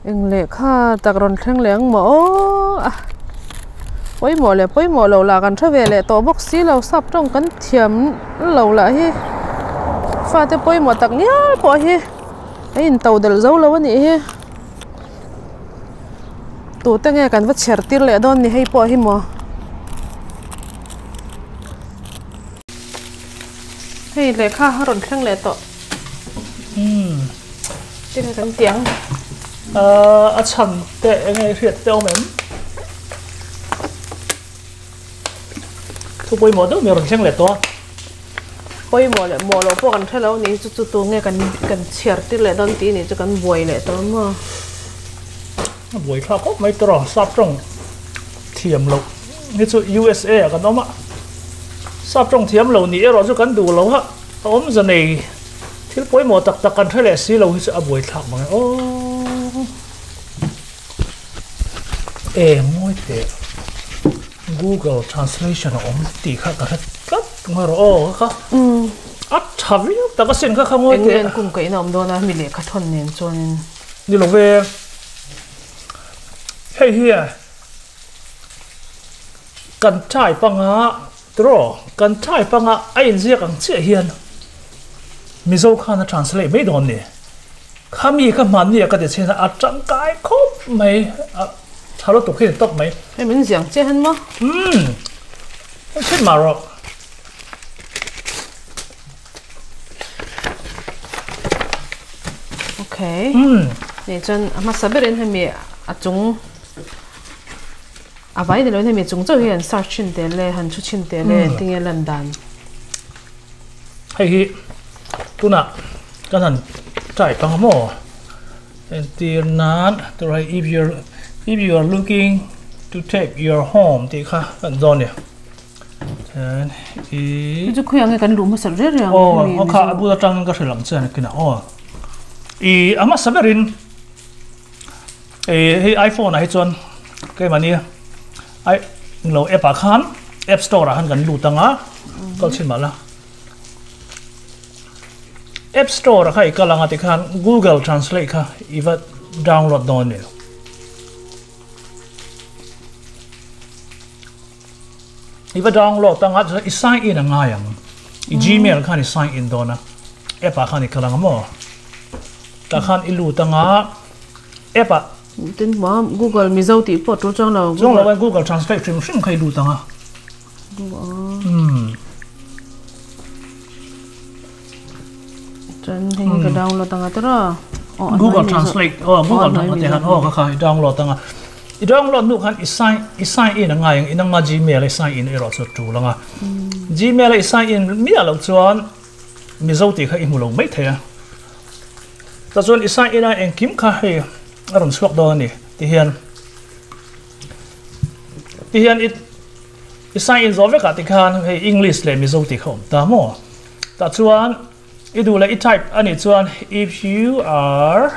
eng le kha takron thleng leng mo poimo le poimo lo la kan thave le to box si lo sap tong kan thiam lo la hi fa te poimo tak nia po hi in tàu del zo lo ani hi tu te nge kan va cher tir le don ni hei po hi mo hei le kha ron thleng le to tin kan tiang a chan te nge riat te om em tu poi mo do me ron thleng le to poimo le mo lo po kan thelo ni chu chu tu nge kan cher tir le don ti ni chu kan boi le to mo buổi thao có mấy trò sắp trong thiểm lộc như chỗ USA cái đó mà sắp trong thiểm lộc ní rồi cho cán đủ lộc ha ốm giờ này thiếu bối mỏ tắc tắc cán thấy lẽ xí lộc sẽ buổi thao mà ô môi tệ Google Translation ốm tì khác cả cắt mà rồi ô khác ắt thαβ ta có xin khác không môi tệ cùng cái nôm đó là mình lấy cắt thon nên cho nên đi lộc về hey here kan thai panga tro kan thai panga ai zia kang che hian mizo khana translate me don ni khami ka man ni ka de chena a chang kai khop mai thalo to khe tok mai hay mình giảng che han mo chen ma ro okay ni chân mà saberin hay mi a chung à vậy thì nói thêm mình chúng tôi hiện search trên thế này hành xuất trên thế này tiếng Anh London hay hi tu na cái thằng trải bằng mỏ tiền nán rồi if you are looking to take your home thì khá gần rồi nè cái chú khuyên cái cần đủ mà sẵn rất rồi họ khá bữa trăng cái sự lắng chơi này kia nào ama saberin iPhone này chọn cái mà nia ai lâu app khan app store ra han kan lu tanga kal chin mala app store ra khai kalanga te khan Google Translate kha iwa download don ne iwa download tanga i sign in anga yang i Gmail khan i sign in dona app khan i kalanga mo ta khan i lu tanga app tin mà Google mi dâu tí bỏ trong nào Google Translate chúng không khai đủ tăng à chân hình cái download tăng à đó Google Translate Google Translate han cái khai download tăng à download nu han sign in ngay in nga Gmail sign in error so tu langa Gmail sign in mi alo chuan mi dâu tí khai mu lo mai the ta chuan sign in en kim kha he aron suak do ni ti hian it sign in zove ka ti khan he English le mi zo ti khom ta mo ta chuan I du le I type ani chuan if you are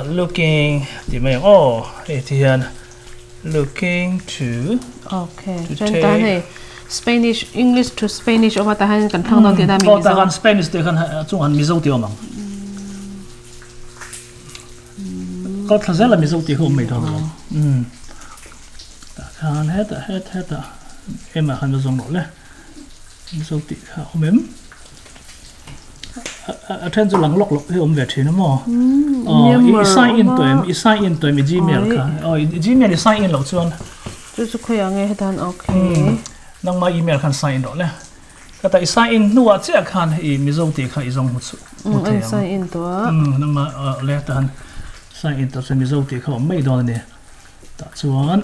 looking ti mai he ti hian looking to okay chen ta he Spanish English to Spanish over ta han kan thang don ti da mi ta kan Spanish te khan chung han mi zo ti omang có thật ra là mình dâu thì không mấy thôi khan hết em mà không dùng nổi lên dâu thì không mềm ở trên chỗ lăng lọc thì ông về thì nó mò sign in tuổi mình Gmail cả Gmail thì sign in lâu chưa chú khơi nghe hết anh ok nang mà email khan sign in rồi lên cái tại sign in nuột chứ khan thì mình dâu thì khai dùng một anh sign in đó nang mà lên tan sign in to so mi zo ti kho mai don ne ta chuan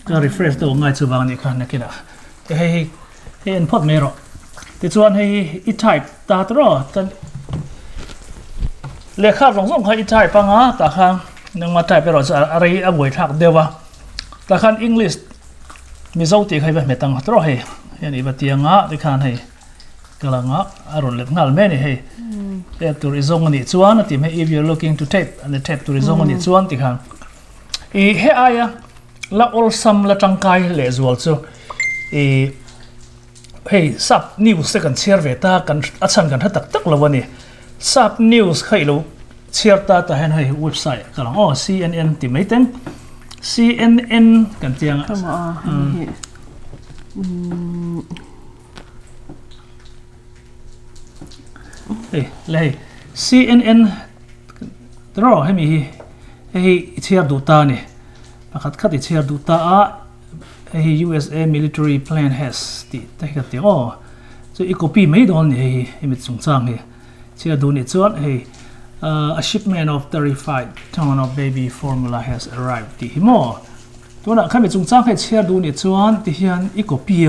ka refresh do ngai chu wang ni khan na kina te hei en phot me ro ti chuan hei I type ta tro tan le kha rong song khai I type pa nga ta khang nang ma type ro cha ari a boi thak dewa ta khan English mi zo ti khai ba me tang tro hei yani ba tianga ti khan hei kalanga aron le ngal me ni hei tap to rezong ni chuan ati me if you're looking to tape and the tap to rezong ni chuan ti khang he aya la ol sam la tangkai le zual chu hey sap ni bu second share ve ta kan achan kan tak tak lawani sub news khai lo chia ta ta hen hai website ka lang CNN ti mai teng CNN kan tiang hey CNN draw hemi hey chia du ta ni pakhat khat chia du ta a hey USA military plan has ti ta ka ti so I copy mai don ni hemi chung chang ni chia du ni chuan hey a shipment of 35 ton of baby formula has arrived ti himo tuna khami chung chang he chia du ni chuan ti hian I copy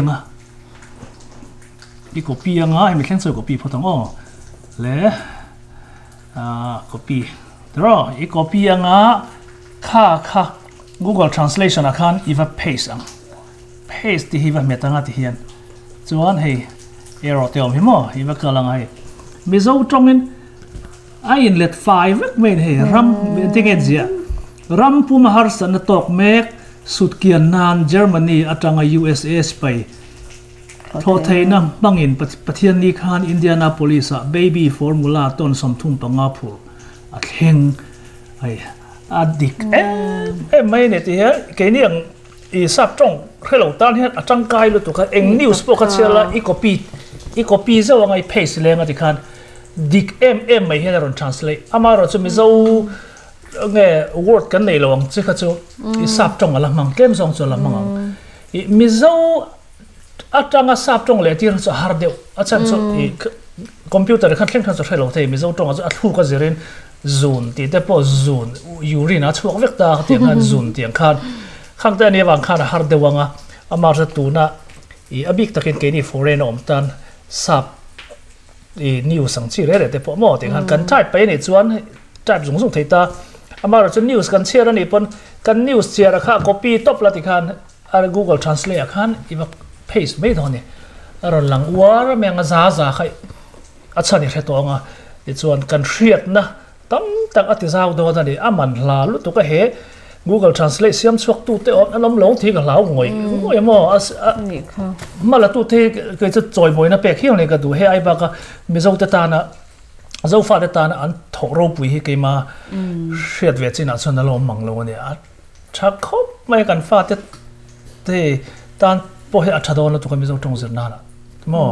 anga hemi thleng choi copy photong le copy draw I copy anga kha Google Translation akhan iwa paste ang paste ti hiwa metanga ti hian chuan hei error te om himo iwa kalang ai mizo tongin a in let 5 vek main hei ram tinge zia ram puma har san tok mek sutkian nan Germany atanga USA spai tho theina bangin pathian ni khan Indianapolis baby formula ton somthum panga phur a thleng ai adik mai ne ti he ke ni ang I sap tong khelo tan he atang kai lu tu kha eng news po kha chela I copy zo ngai paste lenga ti khan dik mai he ron translate amaro chu mi zo nge word kan nei lawang chi kha chu I sap tong ala mang kem zong chu la mang mi zo atanga sap tong le tir chu har deu achan chu computer khan thleng khan chu khelo thei mi zo tong a thu ka zirin zun ti te po zun urina chuak vek ta ti ngan zun tiang khan khang ta ni wang khan har de wanga amar sa tuna I abik takin ke ni foreign om tan sap news sang chi re te po mo ti khan kan type pe ni chuan type zung zung thei ta amar chu news kan share ani pon kan news share kha copy top la ti khan ar Google Translate khan iwa paste mai dhoni aron lang war menga za khai achani re tonga ti chuan kan hriat na tam tak ati zau do da ni aman hla lu tu ka he Google Translate siam chuak tu te on alom long thi ka hlau ngoi mo ni kha mala tu the ke chu choi moi na pe khiang ne ka du he ai ba ka mi zo ta na zo fa ta na an thok ro pui hi ke ma hriat ve china chon lo mang lo ni a tha khop mai kan fa te tan po he athadon lo tu ka mi zo tong zir na la mo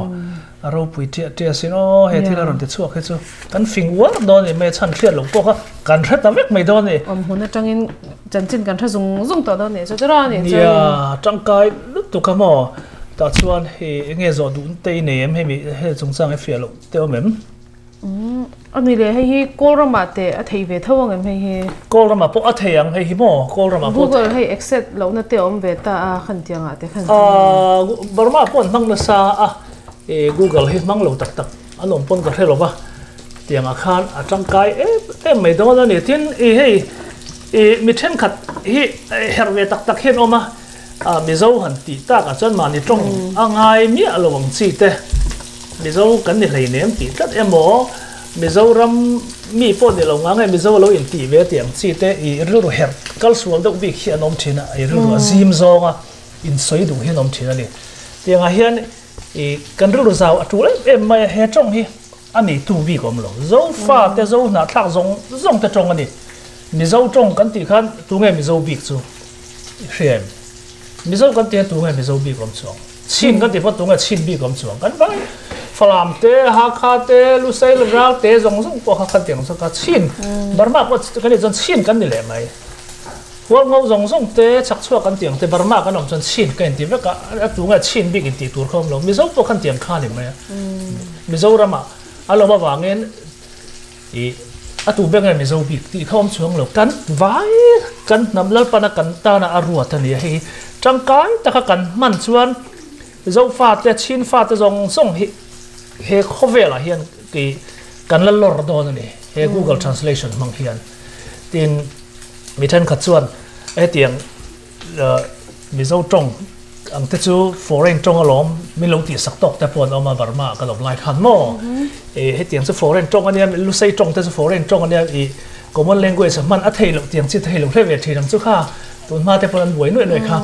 aro pui te sino he thila ron te chuak he chu kan fing war do ni me chan hriat lo po ka kan hret vek mai do ni huna tangin chanchin kan tha zung to do ni so tara ni ya tangkai lut tu ka mo ta chuan he nge zo dun te nem he mi he chung chang he fialo te omem ani le he kolrama te a thei ve thawang em he kolrama po a theyang he hi mo kolrama po Google he accept lo na te om ve ta a khan tianga te khan Burma pon mang na sa Google hi mang lo tak alom pon ka helo ba tianga khan a tangkai mai do na ni tin he mi then khat hi herve tak hen oma mi zo han ti ta ka chon ma ni tong angai mi alowang chi te mi zo kan ni hlei nem ti tat emo mi zo ram mi po de lo ngai mi zo lo in ti ve tiang chi te ru her kal sual do bi khian om thina ru azim zonga in soi du hen om thina ni tianga hian kan ru zaw atul mai he tong hi ani tu bi kom lo zo fa te zo na thak zong te tong ani mi zo tong kan ti khan tu nge mi zo bik chu hriam mi zo kan ti tu nge mi zo bik kom chuang chin kan ti pot tu nge chin bik kom chuang kan ba falam te ha kha te lu sai lu ra te zong po kha khan tiang so ka chin Burma pot kan ni jon chin kan ni le mai huang ngau zong te chak chua kan tiang te Burma kan om jon chin kan ti ve ka tu nge chin bik in ti tur khom lo mi zo po khan tiang kha ni mai mi zo rama alo ba wangen atu beng mi zo bik ti khom chuang lo kan vai kan nam lal pana kan ta na arua ta ni hi tangkai ta kha kan man chuan zo fa te chin fa te zong hi he khovela hian ki kan la lor do na ni he Google Translation mang hian tin mi than khat chuan tiang mi zo tong ang te chu foreign tong alom min lo ti sak tok te pon oma Burma ka lo lai khan mo he tiang chu foreign tong ania lu sei tong te chu foreign tong ania common language man a thei lo tiang chi thei lo hle ve thi ram chu kha tun ma te pon buai noi kha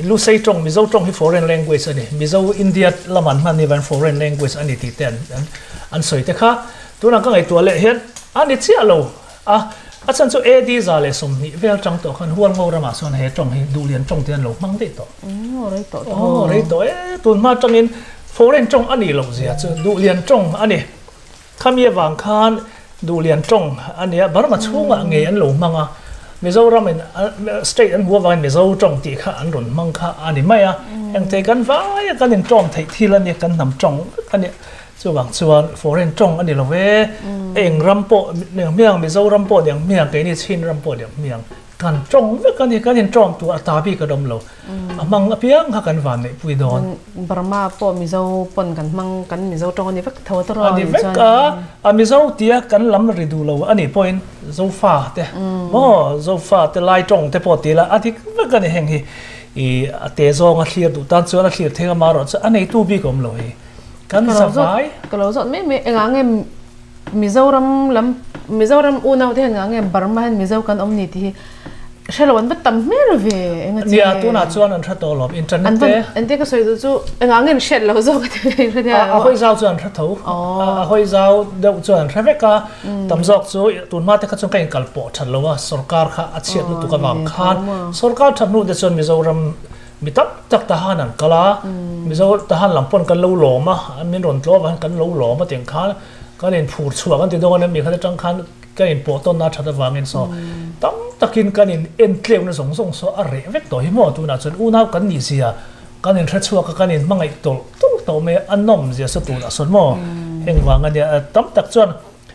lu sei trong mizo trong hi foreign language ani mizo India laman man ni van foreign language ani ti ten an soi te kha tuna ka ngai to le hian ani chi alo a chan chu ad za le som ni vel chang to khan hual ngor ma son he trong hi du lian trong tian lo mang te to rei to tun ma chang in foreign trong ani lo zia chu du lian trong ani khamia wang khan du lian trong ani bar ma chunga nge an lo manga Mizoram in state and Huawei Mizo trong ti kha an run mang kha ani mai ang te kan vai kan in trong thei thilan ni kan nam trong ani chu wang chuan foreign trong ani lo ve eng rampo miang Mizo rampo yang miang ke ni chin rampo yang miang kan trong ve kan in trong tu atabi ka dom lo amang apiang ha kan van nei pui don Burma po Mizo pon kan mang kan Mizo trong ani vek thaw tro ani vek ka Mizo tia kan lam ri du lo ani point zo fa te zo fa te lai trong te po ti la athi vek kan heng hi I te zo nga clear du tan chuan a clear thega ma ro cha ani tu bi kom lo hi kan sa vai ka lo zot me engang Mizoram unau te engang Burma han Mizo kan omni ti Shalom but tam mere ve nia tu na chuan an thato lom internet te an te ka soi du chu engang shell lo zo ka te a hoi zau chuan thatho a hoi zau deuh chuan thaveka tam zok chu tun ma te kha chung kai kalpo than lo wa sarkar kha a chiat nu tu ka wang khan sarkar thanu de chuan Mizoram mi tak ta hanan kala Mizo ta han lampon kan lo loma an min ron tlo wa kan lo loma teng khan kan in phur chuwa kan ti do kan mi kha tang khan kan in po ton na thada wangin so tam takin kan in entleu na song so a re vek to hi mo tu na chun unau kan ni sia kan in thachua ka kan in mangai to me anom zia sa tu na son mo heng wanga dia tam tak chuan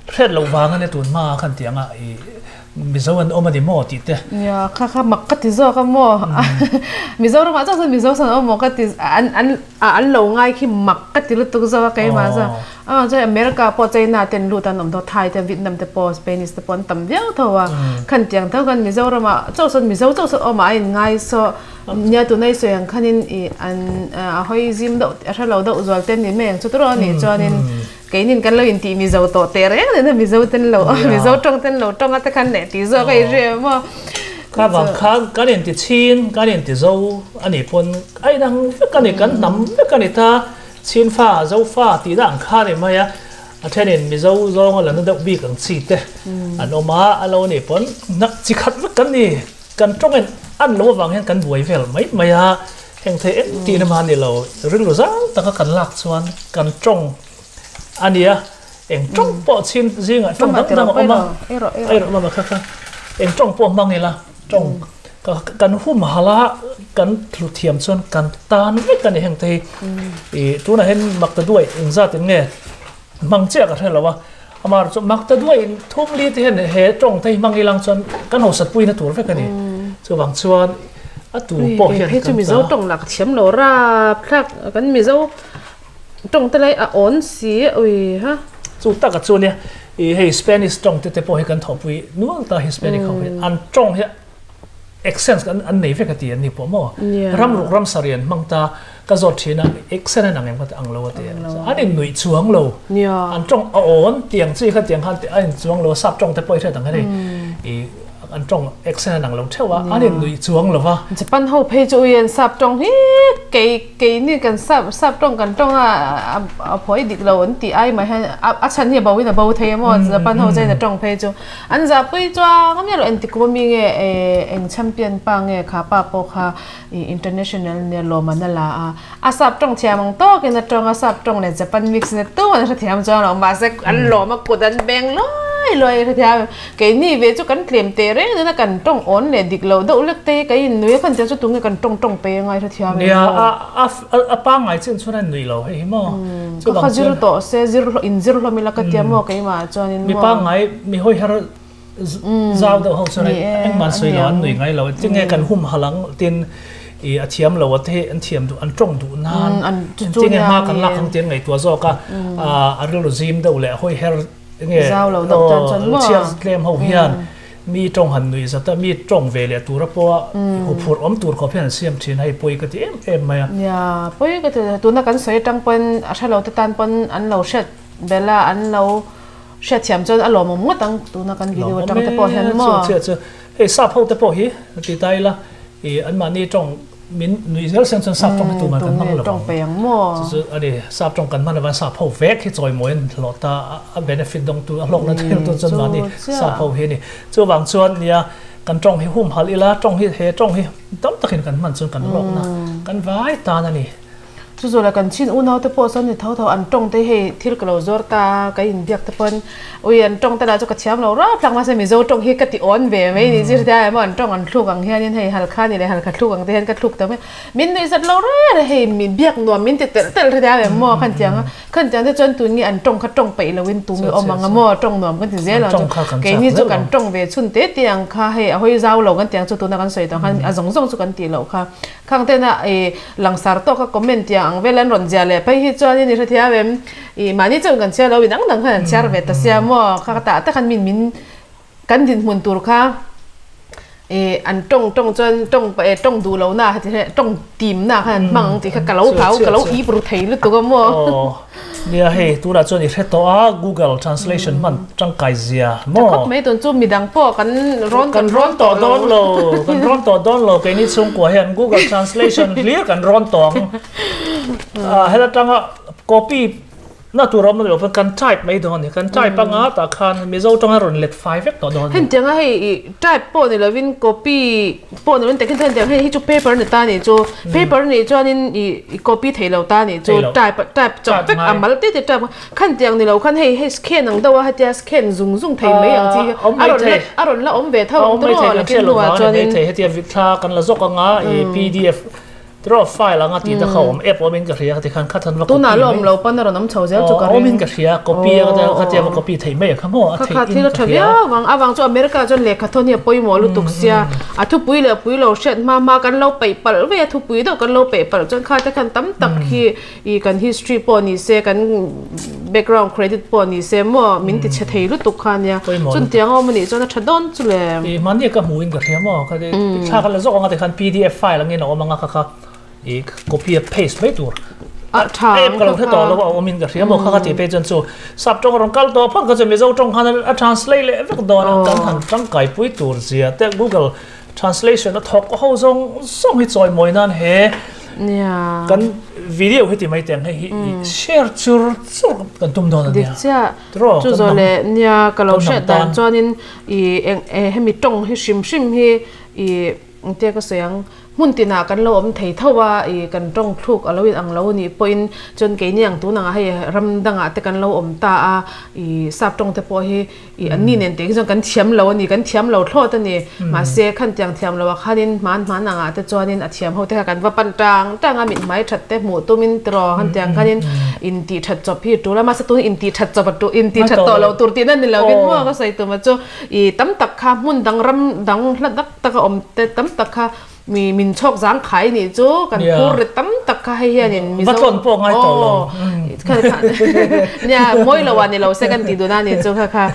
thret lo wanga ne tun ma khan tianga I Mizo an omadi mo ti te ya kha makati zo ka mo Mizo ro ma cha Mizo san o mo ka ti an lo ngai khi makati lu tu zo ka ma za cha America po China ten lu tan nom do Thai te Vietnam te po Spanish te pon tam viau thawa khan tiang thaw kan Mizo ro ma cha san Mizo o ma in ngai so nya tu nai so yang khanin I an hoi zim do a lo do zol ten ni meng chu tro ni chuanin cái nhìn cái lời thì Mizo to tè đấy nên Mizo tên lẩu Mizo trong cái khăn này thì do cái gì mà các bạn khác cái này thì chín cái này thì dâu anh ấy pun ai đang cái này cắn nắm cái này ta chín pha dâu pha thì đang khá này mà ya thế nên Mizo dâu là nó đậu bị càng xịt đấy anh ông má anh lâu này pun nặng chỉ khát với cái này cần trong anh lâu vàng hen cần buổi về mấy mà ya hiện thế thì nó mà này lâu rất là dáng ta có cần lạc xuân cần trong anh ấy em trong bộ xin riêng ở trong đó mà mà khác em trong bộ mang này là trong cần hùm hà la cần thử thiểm xuân cần tan với cần này hàng thế thì tu này hen mặc tơ đuôi ra tiếng nghe mang chiếc cái này là wa mà cho mặc tơ đuôi thum li thì hen hè trong thấy mang cái lăng xuân cần hồ sạch bùi nó thủ với cái này cho bằng xuân à tu bộ hiện cái chú Mizo trong là chiếm lỗ ra khác cái Mizo trong tới đây ổn xí ui ha chú ta cái chú này hey Spanish trong tới po hay cần thọ bùi nuông ta Hispanic không hay ăn trong hay accent ăn này phải cái tiền này po mo ram ruk ram sarian mang ta cái giọt thì na accent này ngang cái ang lâu tiền anh ấy nuôi chuang lâu ăn trong ổn tiền chỉ cái tiền han anh chuang lâu sắp trong tới po hay thằng cái này anh trong accent năng lòng theo wa anh em nuôi chuông rồi wa Japan hậu phe cho yên sắp trong hi cái này cần sắp trong cần trong phơi đi lâu anh tí ai mà hay chân hier bảo bao thế mà Japan hậu chơi là trong phe cho anh giờ bây giờ không nhớ là anh tí có mình anh champion bang nghe khá pa po khá international nè lo mà là sắp trong thiam mong to cái là trong sắp trong này Japan mix này to anh sẽ thiam cho nó mà sẽ anh lo mà cột anh beng lôi cái này về cho cần claim tê đấy nên là cần trong ổn để địch lâu đậu lực tê cái nuôi cần cho tụi người cần trong pe ngay thôi thiam nè ba ngày trên số này nuôi lâu hay mà có zero to se zero in zero là mình là cái tiệm mà cái mà cho nên mi ba ngày mi hoi har giao đậu hậu số này anh mà suy lo nuôi ngay lâu chứ nghe cần hum halang tiền thiam lâu thế anh thiam tụ anh trong tụ nan chứ nghe ma cần lạc không tiền ngày tua do cả rồi gym đậu lẹ hoi har nghe giao lâu đậu chân chân mà chia claim hậu hiền mi trong hành nuôi rất là mi trong về lẹ tu ra po hộp phốt tu có phải xem trên hay bôi cái gì em mà ya bôi cái gì tu nó cần sấy trăng pon à lâu tự tan pon anh lâu set bela anh lâu set thiam cho anh lâu mà mất tăng tu nó cần video trăng tự po hiền mà chứ hey sắp hậu tự po hi thì tay là anh mà ni trong min nui zel sen chen sap tong tu ma kan mang lo tong pe yang mo chu ani sap tong kan man ban sap ho vek hi choi moin lota a benefit dong tu a lok na thil tu chon mani sap ho he ni chu wang chuan nia kan tong hi hum hal ila tong hi he tong hi tam takin kan man chun kan lok na kan vai ta na ni chu zo la kan chin u nau te po san ni thau thau an tong te he thil ka lo zor ta ka in biak te pon ui an tong ta la chu ka thiam lo ra phlang ma se mi zo tong hi ka ti on ve mai ni jir ta ma an tong an thluk ang hian in hei hal kha ni le hal ka thluk ang te hen ka thluk ta me min nei zat lo re he mi biak no min te tel tel ta ve mo khan tiang te chon tu ni an tong kha tong pe lo win tu mi om ang mo tong nom kan ti ze lo ke ni chu kan tong ve chun te tiang kha he a hoi zau lo kan tiang chu tu na kan soi ta khan a zong zong chu kan ti lo kha khang te na e langsar to ka comment tiang ang velan ron ja le pai hi chuan ni ra thia vem I mani chang kan chia lo wi dang dang khan char ve ta sia mo kha ta ta khan min kan din mun tur kha e an tong tong du lo na ha tong tim na khan mang ti kha ka lo thau ka lo I pru thei lu tu ga mo nia he tu ra chuan I hre to a Google Translation man chang kai zia mo kop me ton chu mi dang po kan ron to don lo ke ni chung ko hian Google Translation clear kan ron tong hela tanga copy na tu rom no kan type mai don kan type anga ta khan mi zo tanga ron let 5 vek to don hen tianga hei type po ni lovin copy po ni te kin than tiang hei chu paper ni ta ni chu paper ni chuanin I copy thei lo ta ni chu type chop vek amal te type khan tiang ni lo khan hei scan ang dawa ha tia scan zung thei mai ang chi aron la om ve thau to la kin nuwa chuanin thei hetia vikha kan la zok anga PDF draw file anga ti ta khom app omin ka ria ti khan khathan wa tu na lom lo pan ro nam chho zel chu ka omin ka ria copy ga khatia wa copy thei mai khamo a thei thil thavia awang chu America chon le khathon hi poi mo lu tuk sia a thu pui lo shet ma kan lo pe pal ve thu pui do kan lo pe pal chon kha ta khan tam tak hi I kan history po ni se kan background credit po ni se mo min ti che thei lu tuk khan ya chun tiang om ni chon thadon chu le I mani ka muin ka ria mo ka de tha kan la zok anga te khan PDF file angin o manga kha I copy paste mai tur em ka lo the to lo wa min ka ria mo kha ti pe chen chu sap tong rong kal to phang ka che me zo tong khan a translate le vek do na kan han tang kai pui tur zia te Google Translation a thok ho zong hi choi moi nan he nya kan video hi ti mai teng he share chur kan tum don dik cha chu zo le nya ka lo she dan chuanin I hemi tong hi shim hi I te ka sayang mun tina kan lo om thei thawa I kan tong thluk aloin ang lo ni point chon ke niang tu na hei ram danga te kan lo om ta a I sap tong te po hi I anni nen te jong kan thiam lo ni kan thiam lo thlo ta ni ma se khan tiang thiam lo khanin man anga te chuanin a thiam ho te kan wa pan tanga mit mai that te mu tumin tro han tiang khanin in ti that chop hi tu la ma sa tu in ti that chop tu in ti that to lo tur ti nan ni lo win mo ka sai tu ma chu I tam tak kha mun dang ram dang hlat dak ta ka om te tam tak kha min chok jang khai ni chu kan phur tam tak kha he hian mi zo ton po ngai to lo nya moi lo wa ni lo second ti do na ni chu kha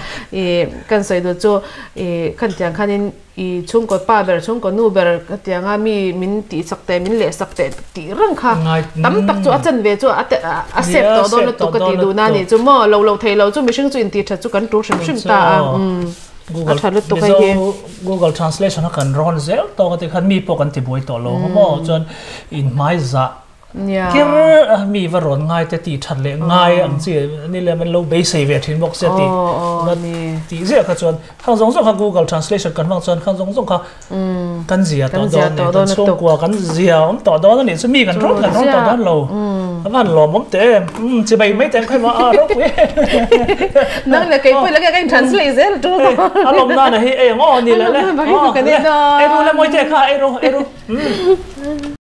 kan soi do chu kan tiang khanin I chung ko pa ber chung ko nu ber ka tianga mi min ti sakte min le sakte ti rang kha tam tak chu a chan ve chu a sep to do lo tu ka ti do na ni chu mo lo thei lo chu mi sing chu in ti tha chu kan tu shim ta Google Translation kan ron zel to ka khan mi po kan ti boi to lo mo chon in mai za kir mi varon ngai te ti that le ngai ang chi ni le man lo be sei ve thin box se ti ti zia kha chon khang zong kha Google Translation kan wang chon khang zong kha kan zia to don so kwa kan zia om to don ni chu mi kan ron to don lo van lo mom te chi bai mai te khai ma a ro pu nang le kai pu la ka translate zel tu alom na na hi e ngo ni le le e ru le moi te kha e ru